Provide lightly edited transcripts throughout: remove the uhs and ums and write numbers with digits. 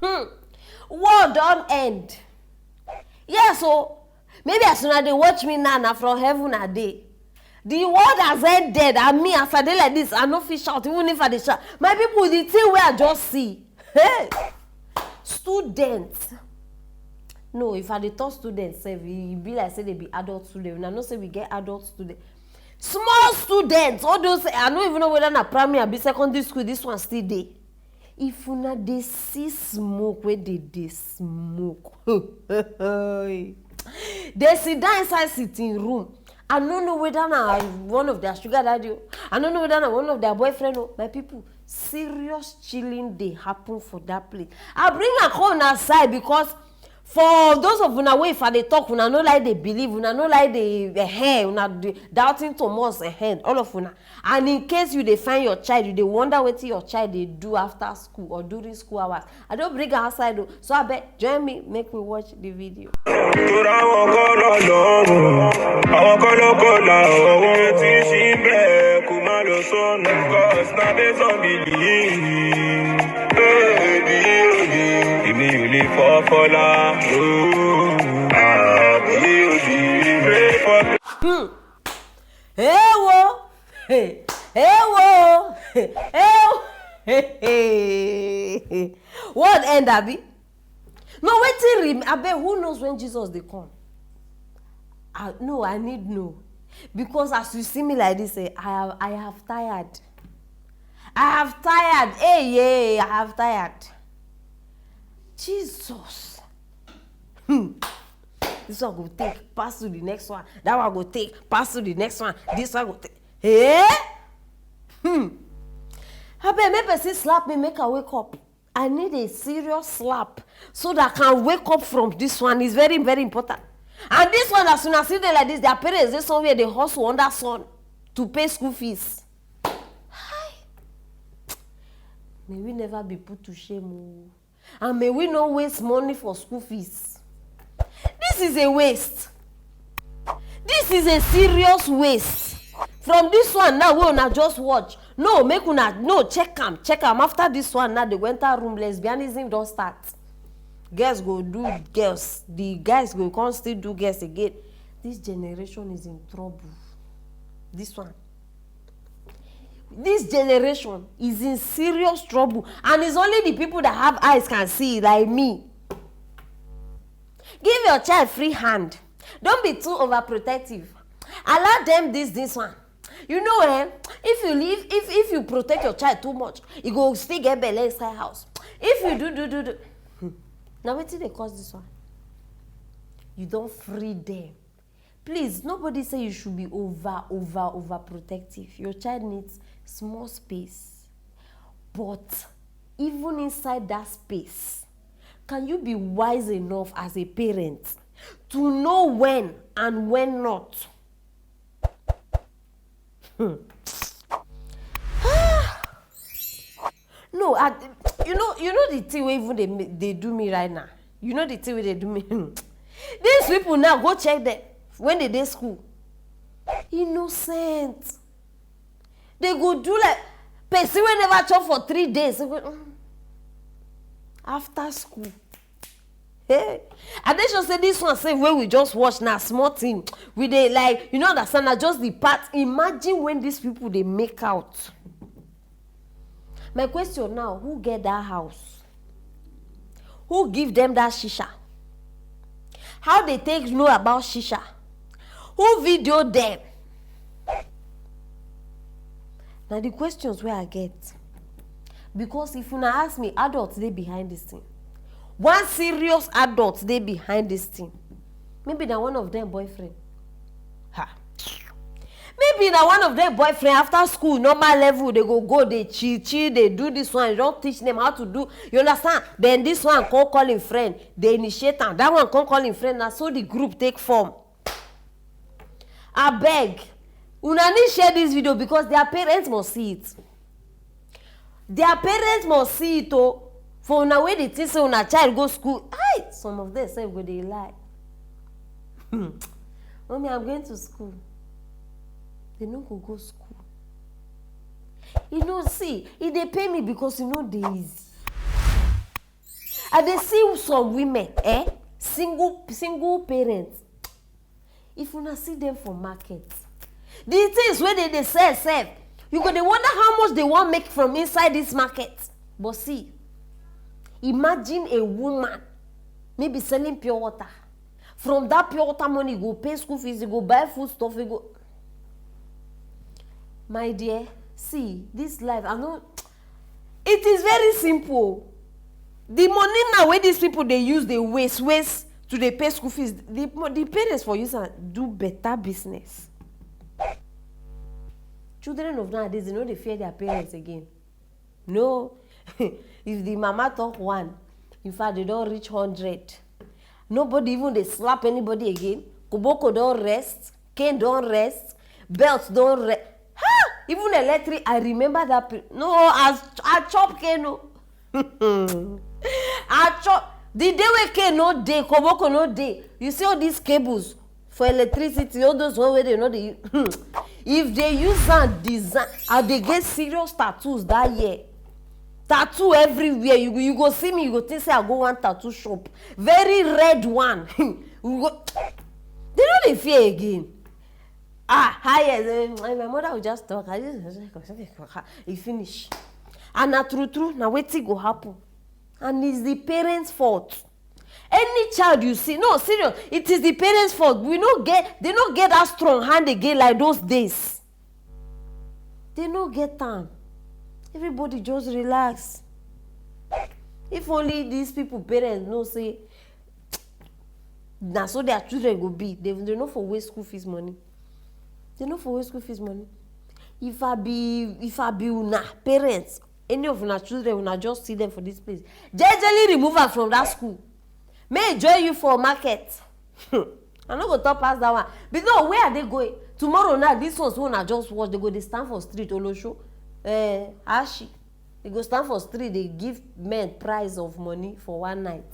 War don't end. Yeah, so maybe as soon as they watch me now from heaven a day. The world has ended, and me as I dey like this, I no fit shout, even if I dey shout. My people, the thing where I just see. Hey, students. No, if I dey talk students, e be like say they be adult students. I know say we get adult students. Small students, all those, I don't even know whether na primary or be secondary school, this one still dey. If una dey see smoke, where they smoke. They sit down inside sitting room. I don't know whether na one of their sugar daddy. I don't know whether na one of their boyfriend. My people, serious chilling dey happen for that place. I bring a call aside because for those of una wey if I dey talk, una no like they believe, una no like the hair, una doubting Thomas ahead, all of una. And in case you dey find your child, you dey wonder wetin your child dey do after school or during school hours. I don't bring her outside though. So I bet join me, make me watch the video. Hey wo, hey wo, hey. What end abi? No wetin I bet who knows when Jesus dey come? No, I need know. Because as you see me like this, I have tired. Hey, I have tired. Jesus. This one go take, pass to the next one. That one go take, pass to the next one. This one go take. Hey? I bet make person slap me, make I wake up. I need a serious slap so that I can wake up from this one. It's very, very important. And this one, as soon as I see them like this, their parents, they somewhere they hustle under sun to pay school fees. Hi. May we never be put to shame. And may we not waste money for school fees. This is a waste. This is a serious waste. From this one now, we una just watch. No, make una, no, check them. After this one now, the winter room lesbianism don't start. Girls go do girls. The guys go come still do girls again. This generation is in trouble. This one. This generation is in serious trouble. And it's only the people that have eyes can see, like me. Give your child free hand. Don't be too overprotective. Allow them this one. You know, if you protect your child too much, you go still get belly inside house. If you do. Now wetin dey cause this one? You don't free them. Please, nobody say you should be over protective. Your child needs small space. But even inside that space, can you be wise enough as a parent to know when and when not? No, you know the thing wey even they do me right now. You know the thing wey they do me. These people now go check them when they dey school. Innocent. They go do like person wey never chop for 3 days. They go, after school. Hey, and they just say this one say when we just watch now small thing. We dey like, you know, understand na just the part. Imagine when these people they make out. My question now, who get that house? Who give them that shisha? How they take know about shisha? Who video them? Now the questions where I get. Because if you now ask me, adults they behind this thing. One serious adult they behind this thing. Maybe that one of them boyfriend. Maybe na one of them boyfriend after school, normal level, they go, they chill, they do this one, you don't teach them how to do, you understand? Then this one come call him friend, they initiate them, that one come call him friend, now so the group take form. I beg, una need share this video because their parents must see it. Their parents must see it, oh. For una way they think say una child go school, some of them say go they lie. Mommy, I'm going to school. They no go school. You know, see, if they pay me because you know they easy. I dey see some women, single parents. If una see them for market, the things wey dey sell, you go dey wonder how much they wan make from inside this market. But see, imagine a woman maybe selling pure water. From that pure water money, you go pay school fees, you go buy food stuff, you go. My dear, see, this life, I know, it is very simple. The money now wey these people dey use, dey waste to dey pay school fees, the parents for use and do better business. Children of nowadays, they no dey fear their parents again. No. If the mama talk one, in fact, they don't reach 100. Nobody even dey slap anybody again. Koboko don't rest. Cane don't rest. Belts don't rest. Ha! Even electric, I remember that. No, I chop cane. No. I chop. The day we cane no day, Koboko no day. You see all these cables for electricity, all those one where they know they. If they use and design, and they get serious tattoos that year. Tattoo everywhere. You go see me, you go think say I go one tattoo shop. Very red one. Go, they don't dey fear again. My mother will just talk. He finish. And na true, na wetin go happen. And it's the parents' fault. Any child you see, no, serious, it is the parents' fault. They don't get that strong hand again like those days. They no get time. Everybody just relax. If only these people, parents, know say, na so their children go be. They no for waste school fees money. They no for waste school fees money. If I be una parents, any of una children, una just see them for this place. Jejely remove her from that school. May join you for market. I no go talk past that one. But no, where are they going? Tomorrow night, this one's when I just watch, they go, they stand for street, Olosho. Ashi. They go stand for street, they give men prize of money for one night.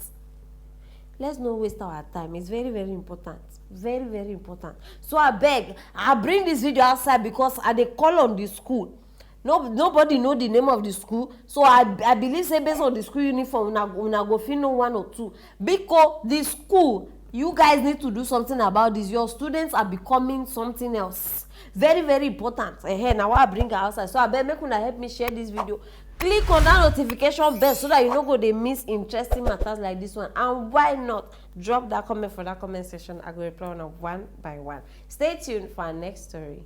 Let's not waste our time. It's very, very important. Very, very important. So I beg, I bring this video outside because I dey call on the school. Nobody know the name of the school. So I believe say based on the school uniform, una go fit know one or two. Because the school, you guys need to do something about this. Your students are becoming something else. Very, very important. Now I bring her outside. So I beg make una help me share this video. Click on that notification bell so that you no go dey miss interesting matters like this one. And why not drop that comment for that comment section? I go reply on one by one. Stay tuned for our next story.